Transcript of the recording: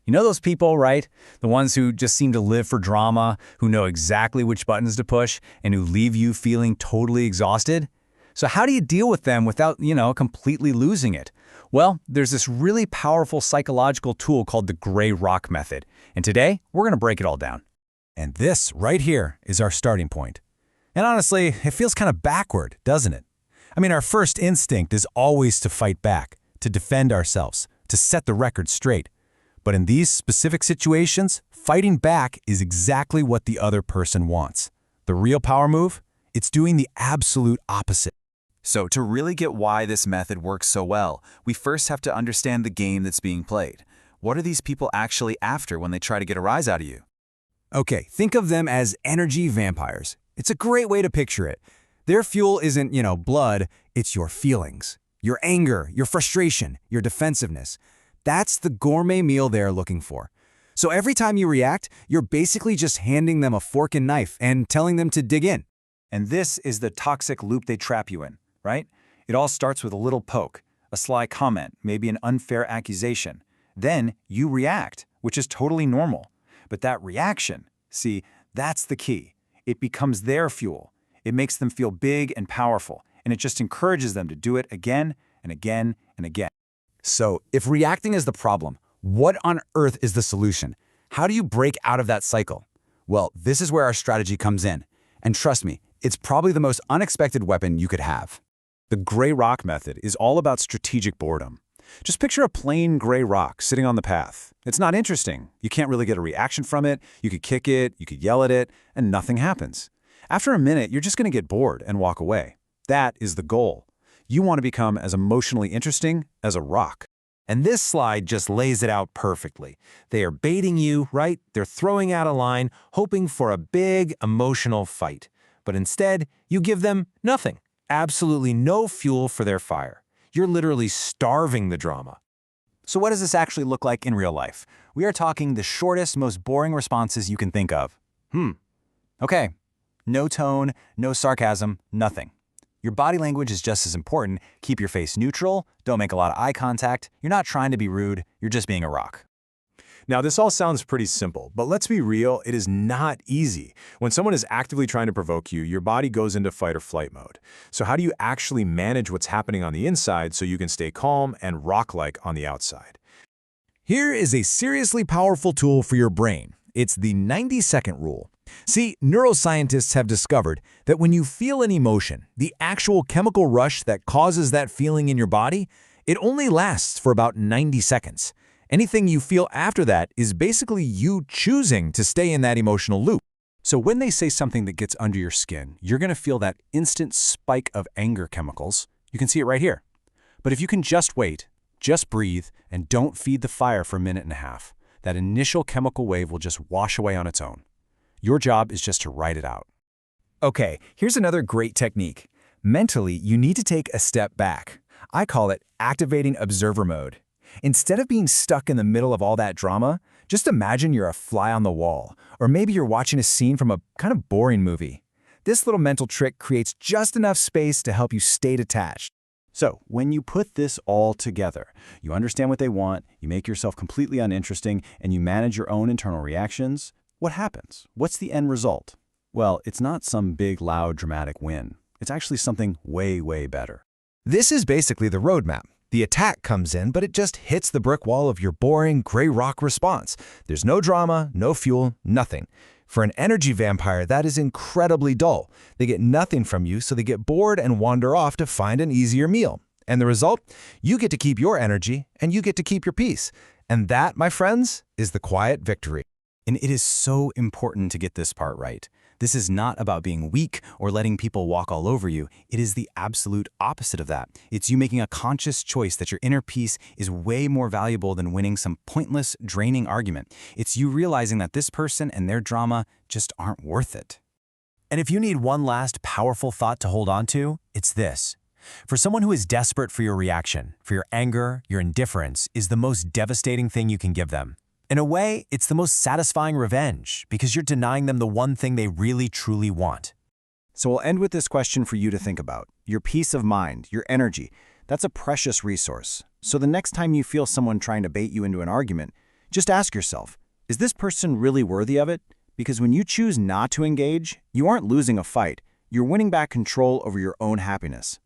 You know those people, right? The ones who just seem to live for drama, who know exactly which buttons to push, and who leave you feeling totally exhausted? So how do you deal with them without, completely losing it? Well, there's this really powerful psychological tool called the gray rock method. And today, we're going to break it all down. And this right here is our starting point. And honestly, it feels kind of backward, doesn't it? I mean, our first instinct is always to fight back, to defend ourselves, to set the record straight. But in these specific situations, fighting back is exactly what the other person wants. The real power move? It's doing the absolute opposite. So to really get why this method works so well, we first have to understand the game that's being played. What are these people actually after when they try to get a rise out of you? Okay, think of them as energy vampires. It's a great way to picture it. Their fuel isn't, blood, it's your feelings, your anger, your frustration, your defensiveness. That's the gourmet meal they're looking for. So every time you react, you're basically just handing them a fork and knife and telling them to dig in. And this is the toxic loop they trap you in, right? It all starts with a little poke, a sly comment, maybe an unfair accusation. Then you react, which is totally normal. But that reaction, see, that's the key. It becomes their fuel. It makes them feel big and powerful, and it just encourages them to do it again and again and again. So if reacting is the problem, what on earth is the solution? How do you break out of that cycle? Well, this is where our strategy comes in. And trust me, it's probably the most unexpected weapon you could have. The gray rock method is all about strategic boredom. Just picture a plain gray rock sitting on the path. It's not interesting. You can't really get a reaction from it. You could kick it, you could yell at it, and nothing happens. After a minute, you're just going to get bored and walk away. That is the goal. You want to become as emotionally interesting as a rock. And this slide just lays it out perfectly. They are baiting you, right? They're throwing out a line, hoping for a big emotional fight. But instead, you give them nothing. Absolutely no fuel for their fire. You're literally starving the drama. So what does this actually look like in real life? We are talking the shortest, most boring responses you can think of. Okay. No tone, no sarcasm, nothing. Your body language is just as important. Keep your face neutral, don't make a lot of eye contact. You're not trying to be rude, you're just being a rock. Now, this all sounds pretty simple, but let's be real, it is not easy. When someone is actively trying to provoke you, your body goes into fight or flight mode. So how do you actually manage what's happening on the inside so you can stay calm and rock-like on the outside? Here is a seriously powerful tool for your brain. It's the 90-second rule. See, neuroscientists have discovered that when you feel an emotion, the actual chemical rush that causes that feeling in your body, it only lasts for about 90 seconds. Anything you feel after that is basically you choosing to stay in that emotional loop. So when they say something that gets under your skin, you're going to feel that instant spike of anger chemicals. You can see it right here. But if you can just wait, just breathe, and don't feed the fire for a minute and a half, that initial chemical wave will just wash away on its own. Your job is just to ride it out. Okay, here's another great technique. Mentally, you need to take a step back. I call it activating observer mode. Instead of being stuck in the middle of all that drama, just imagine you're a fly on the wall, or maybe you're watching a scene from a kind of boring movie. This little mental trick creates just enough space to help you stay detached. So when you put this all together, you understand what they want, you make yourself completely uninteresting, and you manage your own internal reactions, what happens? What's the end result? Well, it's not some big, loud, dramatic win. It's actually something way, way better. This is basically the roadmap. The attack comes in, but it just hits the brick wall of your boring gray rock response. There's no drama, no fuel, nothing. For an energy vampire, that is incredibly dull. They get nothing from you, so they get bored and wander off to find an easier meal. And the result? You get to keep your energy, and you get to keep your peace. And that, my friends, is the quiet victory. And it is so important to get this part right. This is not about being weak or letting people walk all over you. It is the absolute opposite of that. It's you making a conscious choice that your inner peace is way more valuable than winning some pointless, draining argument. It's you realizing that this person and their drama just aren't worth it. And if you need one last powerful thought to hold on to, it's this. For someone who is desperate for your reaction, for your anger, your indifference is the most devastating thing you can give them. In a way, it's the most satisfying revenge because you're denying them the one thing they really truly want. So we'll end with this question for you to think about. Your peace of mind, your energy, that's a precious resource. So the next time you feel someone trying to bait you into an argument, Just ask yourself, is this person really worthy of it? Because when you choose not to engage, you aren't losing a fight. You're winning back control over your own happiness.